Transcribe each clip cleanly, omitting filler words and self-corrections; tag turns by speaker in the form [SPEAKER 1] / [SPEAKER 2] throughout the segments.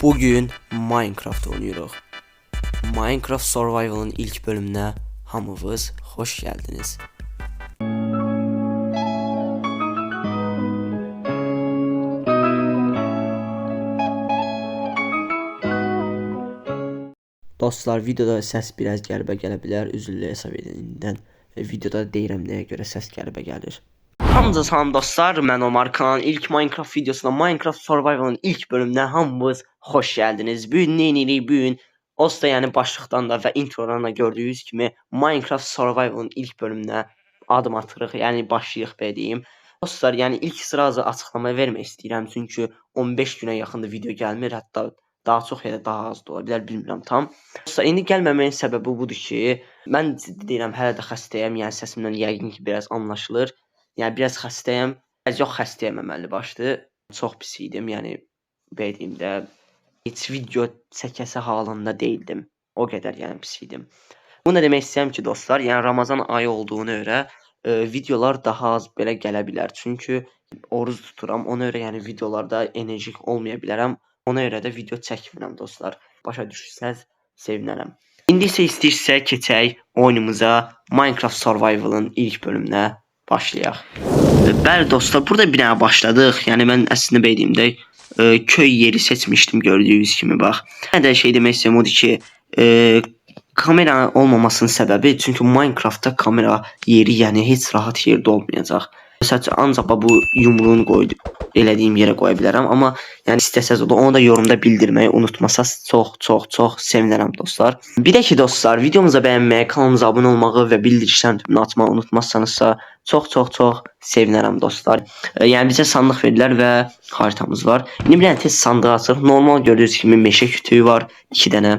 [SPEAKER 1] Bugün Minecraft oynuyoruz. Minecraft Survival'ın ilk bölümüne hamınız hoş geldiniz. Dostlar, videoda səs biraz qəribə gələ bilər, üzrlə hesab edinindən və videoda deyirəm nəyə görə səs qəribə gəlir. Hamınıza salam dostlar, mən Omar Khan. İlk Minecraft videosuna, Minecraft Survival'ın ilk bölümünə hamınız hoş geldiniz. Bugün nə edirik? Bugün Osta, yəni başlıqdan da və introdan da gördüyünüz kimi Minecraft Survival'ın ilk bölümünə adım atırıq, yəni başlayıq belə deyim. Dostlar, yəni ilk sırada açıqlama vermək istəyirəm, çünki 15 günə yaxındır video gəlmir, hətta daha çox ya da daha az da ola bilər, bilmirəm tam. Dostlar, indi gəlməməyin səbəbi budur ki, mən ciddi deyirəm, hələ də xəstəyəm, yəni səsimdən yəqin ki biraz anlaşılır. Yəni biraz xəstəyəm, yox xəstəyəm əməlli başlı, çox pis idim, yəni belə deyim də, heç video çəkəsi halında deyildim, o qədər yəni pis idim. Bu nə demək istəyirəm ki dostlar, yəni Ramazan ayı olduğuna görə videolar daha az belə gələ bilər, çünki oruz tuturam, ona görə yəni videolarda enerjik olmaya bilərəm, ona görə də video çəkmirəm dostlar, başa düşürsəz sevinərəm. İndi isə istəyirsə keçək oyunumuza, Minecraft Survival'ın ilk bölümünə başlayaq. Bəli dostlar, burada bir dənə başladıq. Yəni mən əslində belə deyim də köy yeri seçmişdim gördüyünüz kimi bax. Nə də şey demək istəyirəm odur ki, kamera olmamasının səbəbi çünki Minecraftda kamera yeri yəni heç rahat yerdə olmayacaq. Məsələn, ancaq bu yumruğunu elədiyim yerə qoya bilərəm, amma yəni istəsəz o da onu da yorumda bildirməyi unutmasaz çox sevinərəm dostlar. Bir də ki dostlar, videomuza bəyənməyi, kanalımıza abunə olmağı və bildirişlərini tümünü açmağı unutmazsanızsa çox sevinərəm dostlar. Yəni bizə sandıq verdilər və xaritamız var. İndi bir dənə tez sandığı açıq. Normal gördüyünüz kimi meşə kütüyü var, 2 dənə.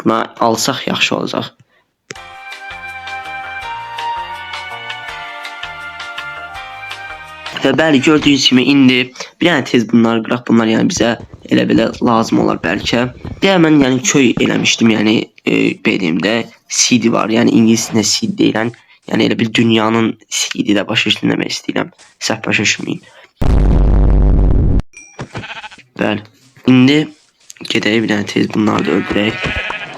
[SPEAKER 1] Buna alsaq yaxşı olacaq. Və bəli, gördüyünüz kimi indi bir dənə tez bunları qıraq, bunlar yəni bizə elə belə lazım olar bəlkə. Deyə mən yəni köy eləmişdim, yəni belə deyim də CD var, yəni ingiliscə CD deyilən, yəni elə bir dünyanın CD də başa düşmək istəyirəm, səhv başa düşməyin. Bəli, indi gedək bir dənə tez bunları da öldürək.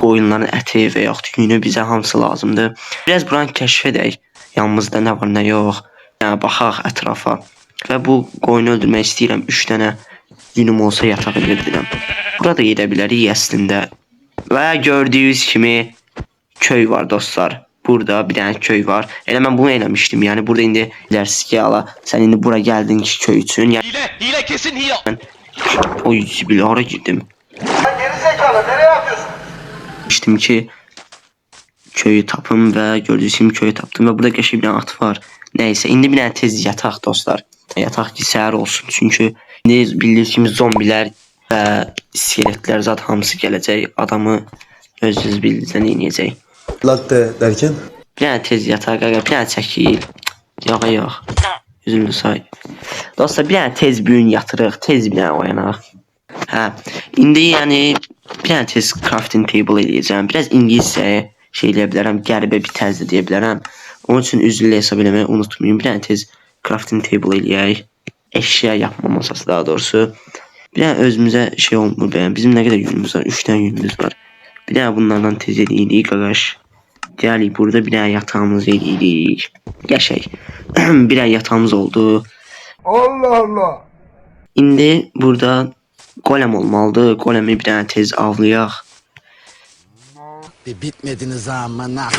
[SPEAKER 1] Oyunların əti və yaxud yünü bizə hamısı lazımdır. Biraz buranı kəşf edək, yanımızda nə var nə yox, yəni baxaq ətrafa. Və bu qoyunu öldürmək istəyirəm, 3 dənə yünüm olsa yataq edirəm. Burada gedə bilərik əslində. Və gördüyünüz kimi köy var dostlar. Burada bir dənə köy var. Elə mən bunu eləmişdim, yəni burada indi deyirsiniz ki, ala sən indi bura gəldin ki köy üçün.
[SPEAKER 2] Hile kesin hile.
[SPEAKER 1] Oy zibil, hara girdim?
[SPEAKER 2] Geri zekalı, nereye atıyorsun?
[SPEAKER 1] Demişdim ki köyü tapım və gördüyünüz kimi köyü tapdım və burada qəşəng bir dənə at var. Nəysə, indi bir dənə tez yataq dostlar. Yataq ki səhər olsun, çünki bildiyiniz kimi zombilər və iskeletlər zat hamısı gələcək, adamı özünüz bildiyinizdən yeniyəcək.
[SPEAKER 3] Latte dərkən?
[SPEAKER 1] Bir dənə tez yataq, bir dənə çəkil. Yox, üzümlü say. Dostlar, bir dənə tez büyün yatırıq, tez bir dənə oyanaq. Hə, indi yəni bir dənə tez crafting table eləyəcəm. Biraz ingiliscə şey eləyə bilərəm, qəribə bir tərzdə deyə bilərəm. Onun üçün üzrlə hesab eləməyi unutmayın. Bir dənə tez crafting table eləyək. Əşya yapma masası daha doğrusu. Bir dənə özümüzə şey olmur bəyəm. Bizim nə qədər yünümüz var? 3 dənə yünümüz var. Bir dənə bunlardan tez eləyirik qaqaş. Deyirik, burada bir dənə yatağımızı eləyirik. Qəşək. Bir dənə yatağımız oldu.
[SPEAKER 2] Allah Allah.
[SPEAKER 1] İndi burada golem olmalıdır. Golemi bir dənə tez avlayaq.
[SPEAKER 3] Bitmediniz amına.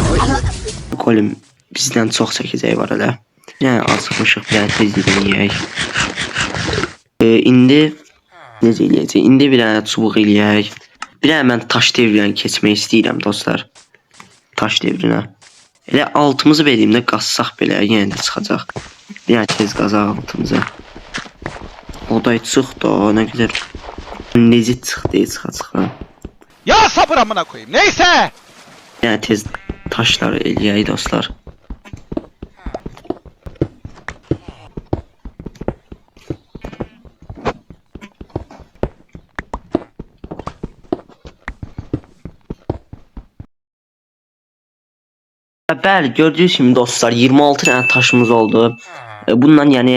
[SPEAKER 1] Golem bizdən çox çəkəcəyi var hələ. Yəni açıqmışıq, bir dənə tez eləyək. İndi necə eləyəcək? İndi bir dənə çubuq eləyək. Bir dənə mən taş devrinə keçmək istəyirəm dostlar. Taş devrinə. Elə altımızı beləyimdə qassaq belə yenə də çıxacaq. Bir dənə tez qazaq altımıza. Oday çıx da, nə qədər necə çıxdı, çıxa.
[SPEAKER 2] Ya sabır amına koyayım. Neyse.
[SPEAKER 1] Bir dənə tez taşları eləyək dostlar. Bəli, gördüyünüz kimi dostlar 26 dənə taşımız oldu. Bundan yəni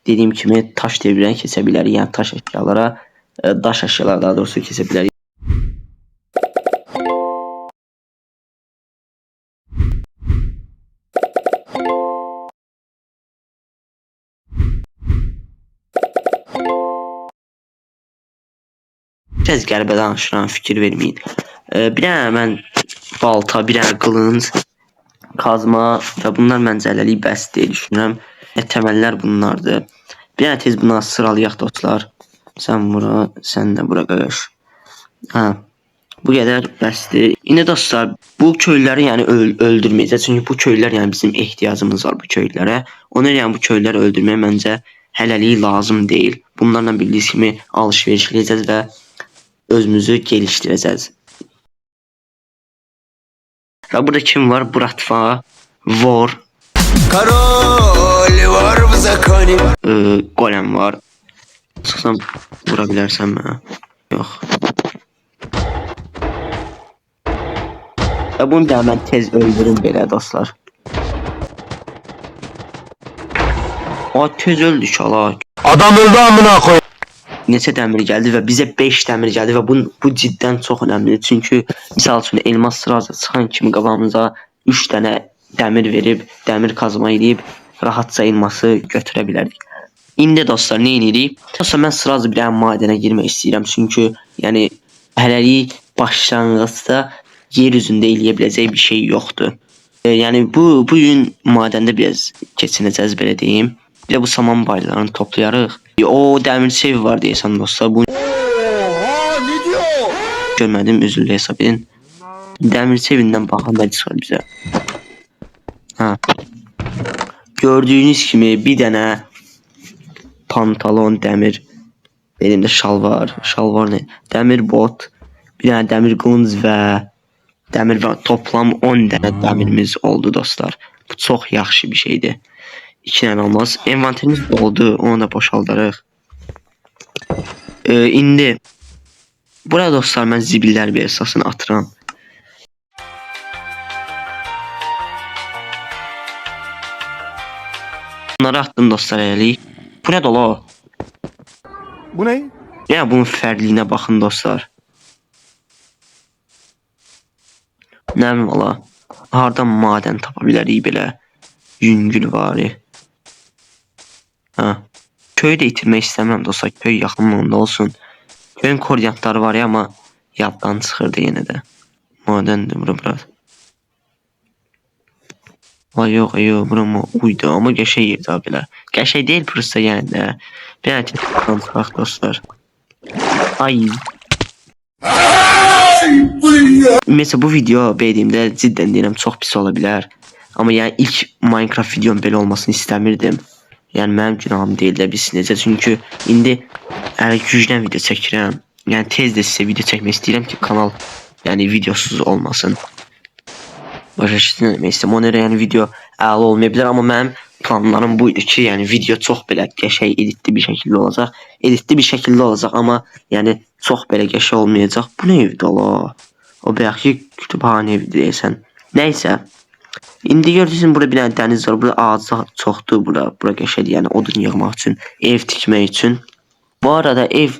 [SPEAKER 1] dediyim kimi taş devrinə keçə bilərik, yəni taş əşyalara. daş əşyalar daha doğrusu kəsə bilərik. Biraz qəribə danışıram, fikir verməyin. Bir dənə mən balta, bir dənə qılınc, kazma və bunlar məncə hələlik bəs deyə düşünürəm. Təməllər bunlardır. Bir dənə tez buna sıralayaq dostlar. Sən bura, sən də bura qoyuş. Bu qədər bəsdir. İndi dostlar, bu köylüləri yəni öldürməyəcək. Çünki bu köylülər yəni bizim ehtiyacımız var bu köylülərə. Ona yəni bu köylüləri öldürmək məncə hələlik lazım deyil. Bunlarla bildiyiniz kimi alış-veriş edəcəz və özümüzü geliştireceğiz. Və burada kim var? Bratva, Vor,
[SPEAKER 3] Король вор в законе.
[SPEAKER 1] Golem var. Çıxsam vura bilərsəm mənə? Yox. Və bunu da mən tez öldürüm belə dostlar. Tez öldük ala.
[SPEAKER 3] Adam öldü amına koy.
[SPEAKER 1] Neçə dəmir gəldi və bizə 5 dəmir gəldi və bu ciddən çox önəmlidir. Çünki misal üçün elmas sırası çıxan kimi qabağımıza 3 dənə dəmir verib, dəmir kazma edib rahatca elması götürə bilərdik. İndi dostlar nə edirik? Dostlar mən sırası bir dənə madənə girmək istəyirəm. Çünki yəni hələlik başlanğıcda yer üzündə eləyə biləcək bir şey yoxdur. Yəni bu gün madəndə biraz keçinəcəz belə deyim. Bir də bu saman baylarını toplayarıq. O dəmir sevi var deyəsən dostlar. Bu
[SPEAKER 3] Ne diyor?
[SPEAKER 1] görmədim, üzrlə hesab edin. Dəmir sevindən baxan da çıxar bizə. Gördüyünüz kimi bir dənə pantalon dəmir, benim də şalvar nə? Dəmir bot, bir dənə dəmir qılınc və dəmir və toplam 10 dənə dəmirimiz oldu dostlar. Bu çox yaxşı bir şeydir. 2 dənə olmaz. Envanterimiz oldu, onu da boşaldarıq. İndi burada dostlar mən zibillər bir əsasını atıram. Bunları attım dostlar hələlik. Bu nə dola?
[SPEAKER 2] Bu ne?
[SPEAKER 1] Yəni bunun fərqliyinə baxın dostlar. Nə bilim ola? Hardan madən tapa bilərik belə? Yüngül vari. Köyü də itirmək istəmirəm dostlar. Köy yaxınlığında olsun. Köyün koordinatları var ya, amma yaddan çıxırdı yenə də. Madəndir bura. Yox, bura uydu, amma qəşəng yerdə belə. Qəşəng deyil prosta yəni də. Bir dənə texnikdan çıxaq dostlar. Mesela bu video beğendiğimdə cidden deyirəm çox pis ola bilər. Amma yəni ilk Minecraft videom belə olmasını istəmirdim. Yəni mənim günahım deyil də biz necə. Çünki indi hələ güclə video çəkirəm. Yəni tez də sizə video çəkmək istəyirəm ki kanal yəni videosuz olmasın. Başa düşdünüz demək istəyirəm. Ona görə yəni video əla olmaya bilər, amma mənim planlarım buydu ki, yəni video çox belə qəşəng editli bir şəkildə olacaq. Editli bir şəkildə olacaq, amma yəni çox belə qəşəng olmayacaq. Bu nə evdir ala? O bəlkə kütüphane evi deyəsən. Nəysə. İndi görürsünüz burada bir dənə dəniz var. Burada ağaclar çoxdur. Bura qəşəngdir, yəni odun yığmaq üçün, ev tikmək üçün. Bu arada ev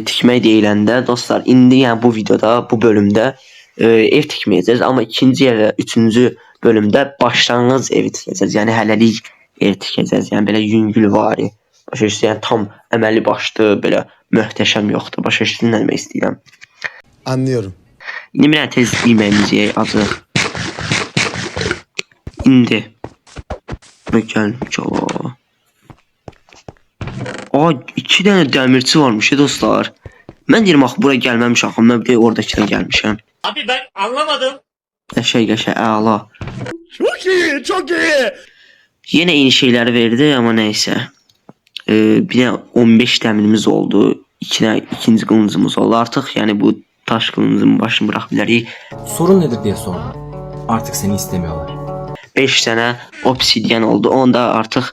[SPEAKER 1] tikmək deyiləndə dostlar, indi yəni bu videoda, bu bölümdə ev tikməyəcəz, amma ikinci və üçüncü bölümdə başlanğıc evi tikəcəz. Yəni hələlik ev tikəcəz. Yəni belə yüngül vari. Başa düşdünüz? Yəni tam əməli başlı, belə möhtəşəm yoxdur. Başa düşdünüz nə demək istəyirəm?
[SPEAKER 3] Anlıyorum.
[SPEAKER 1] İndi bir dənə tez yeməyimizi yeyək, acıq. İndi bura gəlmiş ola. 2 dənə dəmirçi varmış dostlar. Mən deyirəm axı bura gəlməmişəm, axı mən bir oradakına gəlmişəm.
[SPEAKER 4] Abi ben anlamadım.
[SPEAKER 1] Qəşəng, əla.
[SPEAKER 3] Çok iyi.
[SPEAKER 1] Yenə eyni şeyləri verdi, amma nəysə. Bir də 15 dəmirimiz oldu. İkinci qılıncımız oldu. Artıq yəni bu taş kılıncın başını bırak bilərik.
[SPEAKER 5] Sorun nedir diye sordum. Artık seni istemiyorlar.
[SPEAKER 1] 5 dənə obsidian oldu. Onda artıq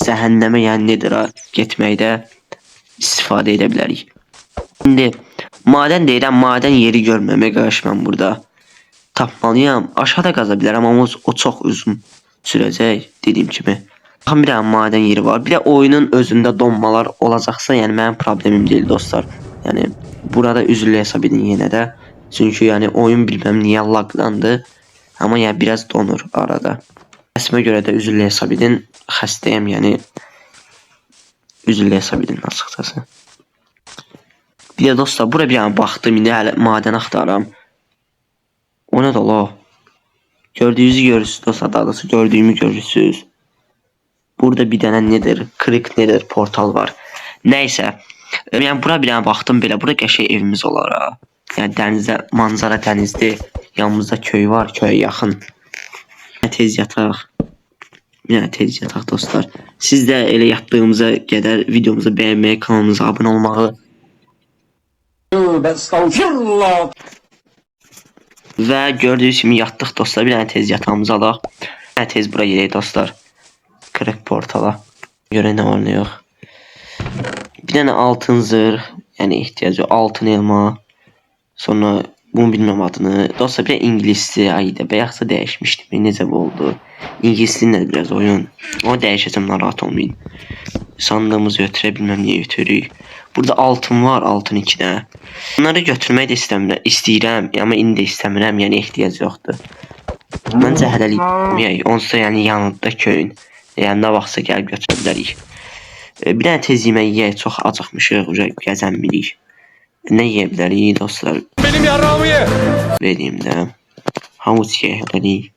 [SPEAKER 1] cəhənnəmə yəni nedir ha getməkdə istifadə edə bilərik. İndi madən deyirəm, madən yeri görməmək qarşı mən burada tapmalıyam. Aşağıda qaza bilərəm, amma o çox uzun sürəcək dediyim kimi. Baxın, bir dənə madən yeri var. Bir də oyunun özündə donmalar olacaqsa, yəni mənim problemim deyil dostlar. Yəni burada üzrlü hesab edin yenə də. Çünki yəni oyun bilməm niyə laqlandı. Amma yəni biraz donur arada. Səsimə görə də üzrlü hesab edin. Xəstəyəm, yəni üzrlü hesab edin açıqcası. Bir də dostlar, bura bir dənə baxdım, indi hələ madən axtarıram. O nə də la? Gördüyünüzü görürsünüz dostlar, daha doğrusu gördüyümü görürsünüz. Burada bir dənə nedir? Creek nedir? Portal var. Nəysə. Yəni bura bir dənə baxdım belə. Bura qəşəng evimiz olar ha. Yəni dənizə, manzara dənizdir. Yanımızda köy var, köyə yaxın. Tez yataq. Yəni tez yataq dostlar. Siz də elə yatdığımıza qədər videomuzu bəyənməyi, kanalımıza abunə olmağı və gördüyünüz kimi yatdıq dostlar. Bir dənə tez yatağımızı alaq. Bir dənə tez bura gedək dostlar. Kırık portala. Görə nə var nə yox. Bir dənə altın zırh. Yəni ehtiyacı altın elma. Sonra bunu bilməm adını. Dostlar bir ingilisli ayda bəyəxsə dəyişmişdim. Necə bu oldu? İngilisli nədir biraz oyun. O dəyişəcəm, narahat olmayın. Sandığımızı götürə bilməm niyə götürürük. Burada altın var, altın 2 dənə. Bunları götürmək də istəyirəm. Amma indi istəmirəm, yəni ehtiyac yoxdur. Məncə hələlik onsuz da yəni yanında köyün. Yəni nə vaxtsa gəlib götürə bilərik. Bir dənə tez yemək yeyək, çox acıqmışıq, gəzənmirik. Nə yeyə bilərik dostlar?
[SPEAKER 3] Benim yarrağımı ye.
[SPEAKER 1] Vereyim də. Havuç yeyə bilərik.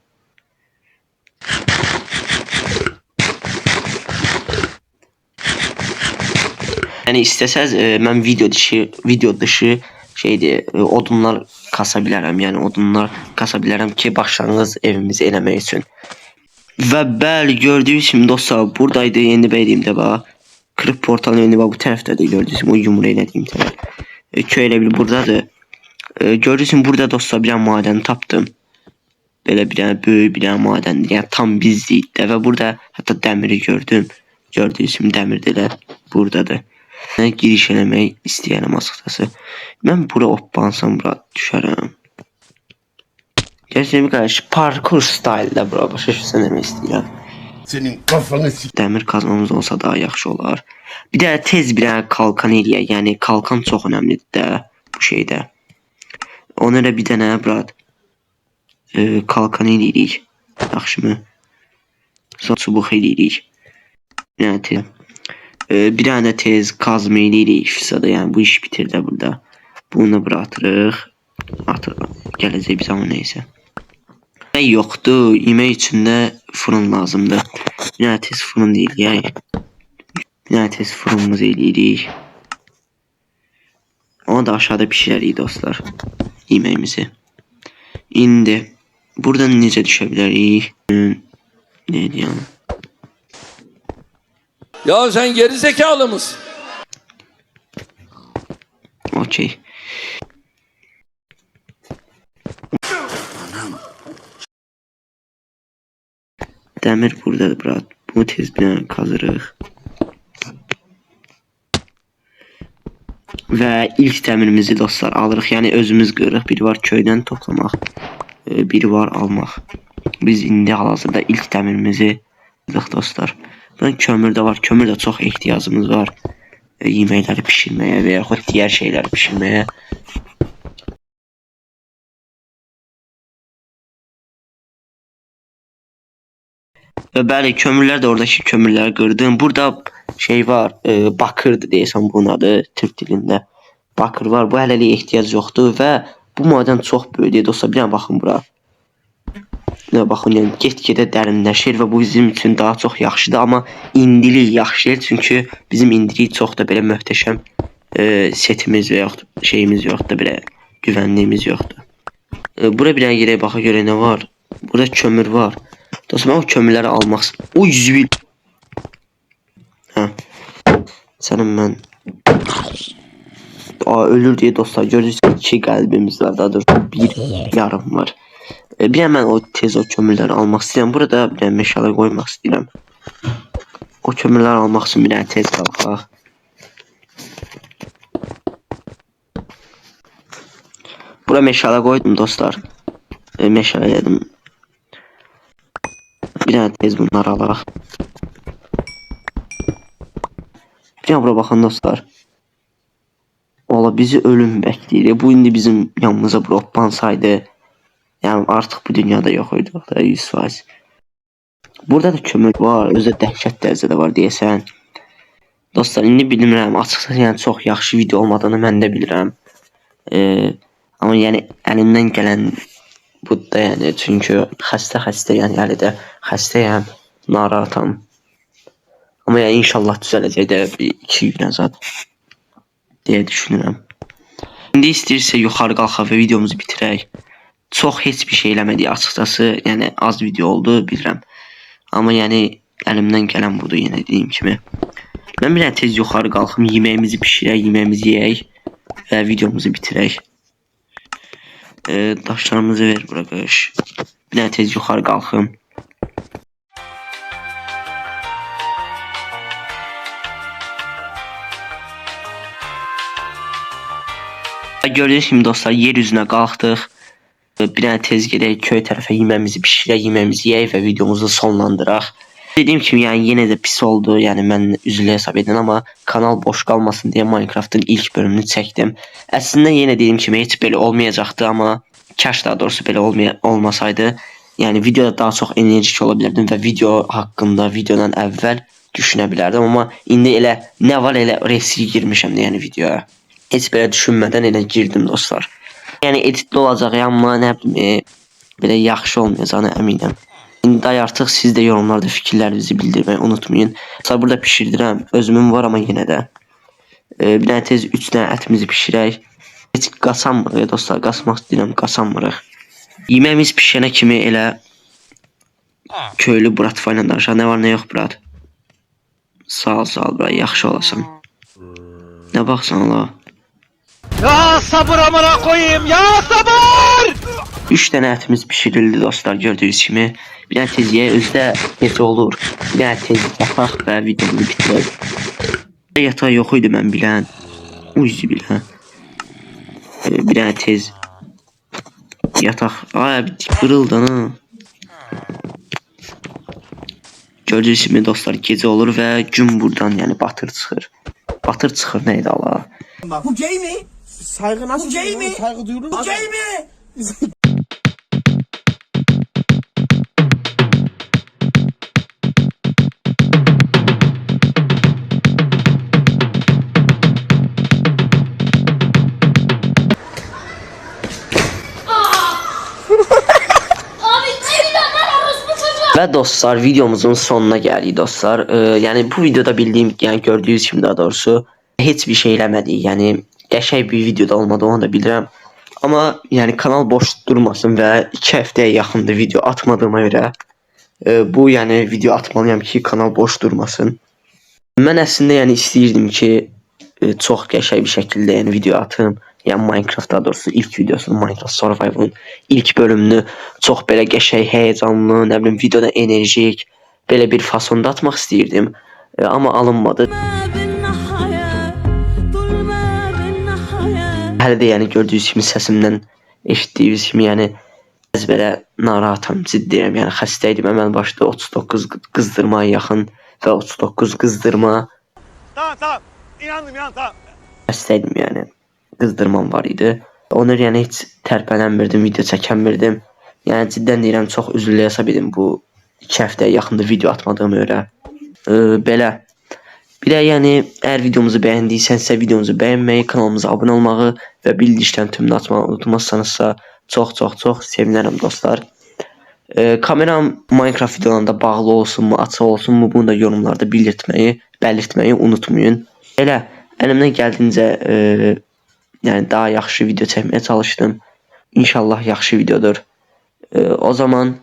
[SPEAKER 1] Yəni istəsəz mən video dışı şeydir, odunlar kasa bilərəm. Yəni odunlar kasa bilərəm ki, başlanğıc evimizi eləmək üçün. Və bəli, gördüyünüz kimi dostlar, buradaydı, yeni bəyədiyim də bax. Kırık portalın önü bax bu tərəfdədir, gördüyünüz kimi o yumru elədiyim tərəf. Köy elə bil buradadır. Gördüyünüz kimi burada dostlar bir dənə madən tapdım. Belə bir dənə böyük bir dənə madəndir, yəni tam bizlik də və burada hətta dəmiri gördüm. Gördüyünüz kimi dəmir də elə buradadır. Giriş eləmək istəyərəm açıqcası. Mən bura hoppansam bura düşərəm. Gerçekten bir kardeş parkur style'da bura başa düşsən demək istəyirəm.
[SPEAKER 3] Senin kafanı s***.
[SPEAKER 1] Dəmir kazmamız olsa daha yaxşı olar. Bir də tez bir dənə kalkan eləyək. Yəni kalkan çox önəmlidir də bu şeydə. Ona da bir dənə bura kalkan eləyirik. Yaxşımı? Sonra çubuq eləyirik. Yəni tez. Bir dənə tez kazma eləyirik. Fisada yəni bu iş bitir də burada. Bunu bura atırıq. Gələcək bir zaman neysə. Yemək yoxdur, yemək üçün də fırın lazımdır. Bir dənə tez fırın eləyək. Bir dənə tez fırınımızı eləyirik. Onu da aşağıda pişirərik dostlar. Yeməyimizi. İndi buradan necə düşə bilərik? Ne deyəm?
[SPEAKER 4] Ya sen geri zekalı mısın?
[SPEAKER 1] Okey. Dəmir buradadır brat. Bunu tez bir dənə qazırıq. Və ilk dəmirimizi dostlar alırıq. Yəni özümüz qırırıq. Biri var köydən toplamaq. Biri var almaq. Biz indi hal-hazırda ilk dəmirimizi alırıq dostlar. Buradan kömür də var. Kömür də çox ehtiyacımız var. Yeməkləri pişirməyə və yaxud digər şeyləri pişirməyə. Və bəli, kömürlər də oradakı kömürləri qırdım. Burada şey var, bakırdır deyəsən bunun adı Türk dilində. Bakır var. Bu hələlik ehtiyac yoxdur və bu madən çox böyükdür dostlar. Bir dənə baxın bura. Nə baxın, yəni get-gedə dərinləşir və bu bizim üçün daha çox yaxşıdır, amma indilik yaxşı deyil, çünki bizim indilik çox da belə möhtəşəm setimiz və yaxud şeyimiz yoxdur, belə güvənliyimiz yoxdur. Bura bir dənə gedək baxa görə nə var? Burada kömür var. Dostlar, mən o kömürləri almaq istəyirəm. Oy, zübil. Hə. Sənin mən... ölür deyə dostlar, görürsünüz ki 2 qəlbimiz var, daha doğrusu 1 yarım var. Bir dənə mən o tez o kömürləri almaq istəyirəm. Burada bir dənə meşələr qoymaq istəyirəm. O kömürləri almaq üçün bir dənə tez qalxaq. Bura meşələ qoydum dostlar. Meşələ yedim. Bir dənə tez bunları alaq. Ya bura baxın dostlar. Valla bizi ölüm bəkləyir. Bu indi bizim yanımıza bura hoppansaydı, yəni artıq bu dünyada yox idi da 100%. Burada da kömür var, özü də dəhşət dərəcədə var deyəsən. Dostlar, indi bilmirəm, açıqca yəni çox yaxşı video olmadığını mən də bilirəm. Amma yəni əlimdən gələn bu da yəni, çünki xəstə yəni hələ də xəstəyəm, narahatam. Amma yəni inşallah düzələcək də 2 gün azad deyə düşünürəm. İndi istəyirsə yuxarı qalxaq və videomuzu bitirək. Çox heç bir şey eləmədik açıqcası, yəni az video oldu bilirəm. Amma yəni əlimdən gələn budur yenə dediyim kimi. Mən bir tez yuxarı qalxım, yeməyimizi bişirək, yeməyimizi yeyək və videomuzu bitirək. Daşlarımızı ver bura qış. Bir tez yuxarı qalxım. Gördüyünüz kimi dostlar, yer üzünə qalxdıq. Bir tez gedək köy tərəfə, yeməyimizi bişirək, yeməyimizi yeyək və videomuzu sonlandıraq. Dediyim kimi yəni yenə də pis oldu, yəni mən üzrlü hesab edin, amma kanal boş qalmasın deyə Minecraft'ın ilk bölümünü çəkdim. Əslində yenə dediyim kimi heç belə olmayacaqdı, amma kaş daha doğrusu belə olmasaydı, yəni videoda daha çox enerjik ola bilərdim və video haqqında videodan əvvəl düşünə bilərdim, amma indi elə nə var elə riskli girmişəm də yəni videoya. Heç belə düşünmədən elə girdim dostlar. Yəni editli olacaq, amma nə bilim, belə yaxşı olmayacağına əminəm. İndi artıq siz də yorumlarda fikirlərinizi bildirməyi unutmayın. Sonra burada pişirdirəm, özümün var amma yenə də. Bir dənə tez 3 dənə ətimizi pişirək. Heç qasanmırıq dostlar, qasmaq istəyirəm, qasanmırıq. Yeməyimiz pişənə kimi elə köylü Buratfa ilə danışaq. Nə var nə yox Burat? Sağ ol Burat, yaxşı olasan. Nə baxsan Allah?
[SPEAKER 2] Ya sabır amına koyayım, ya sabır!
[SPEAKER 1] 3 dənə ətimiz pişirildi dostlar, gördüyünüz kimi. Bir dənə tez yeyək, özü də tez olur. Bir dənə tez yataq və videomuzu bitirək. Yataq yox idi mən bilən. Uzi bilən. Bir dənə tez yataq. Ay bir qırıldı ha. Gördüyünüz kimi dostlar, gecə olur və gün buradan yəni batır çıxır. Batır çıxır neydi Allah?
[SPEAKER 6] Bu gay mi? Saygı nasıl? Bu gay mi? Saygı duyulur mu? Bu gay mi?
[SPEAKER 1] Və dostlar, videomuzun sonuna gəldik dostlar. Yəni bu videoda bildiyim, yəni gördüyünüz kimi daha doğrusu heç bir şey eləmədik. Yəni qəşəng bir videoda olmadı, onu da bilirəm. Amma yəni kanal boş durmasın və 2 həftəyə yaxındır video atmadığıma görə bu yəni video atmalıyam ki, kanal boş durmasın. Mən əslində yəni istəyirdim ki, çox qəşəng bir şəkildə yəni video atım. Yəni Minecraft daha doğrusu ilk videosunu, Minecraft Survival'ın ilk bölümünü çox belə qəşəng, həyəcanlı, nə bilim videoda enerjik belə bir fasonda atmaq istəyirdim. Amma alınmadı. Hələ də yəni gördüyünüz kimi səsimdən eşitdiyiniz kimi yəni biraz belə narahatam, ciddiyəm, yəni xəstəydim. Əməl başda 39 qızdırmaya yaxın və 39 qızdırma.
[SPEAKER 2] Tamam, inandım, tamam.
[SPEAKER 1] Xəstəydim yəni. Qızdırmam var idi. Onu yəni heç tərpənənmirdim, video çəkənmirdim. Yəni ciddən deyirəm, çox üzrlü hesab edin bu 2 həftəyə yaxında video atmadığıma görə. Belə. Bir də yəni əgər videomuzu bəyəndiysənsə videomuzu bəyənməyi, kanalımıza abunə olmağı və bildirişlərini tümünü açmağı unutmazsanızsa çox sevinərəm dostlar. Kameram Minecraft videolarında bağlı olsunmu, açıq olsunmu bunu da yorumlarda belirtməyi unutmayın. Elə əlimdən gəldiyincə yəni daha yaxşı video çəkməyə çalışdım. İnşallah yaxşı videodur. O zaman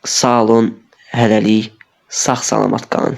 [SPEAKER 1] sağ olun, hələlik, sağ salamat qalın.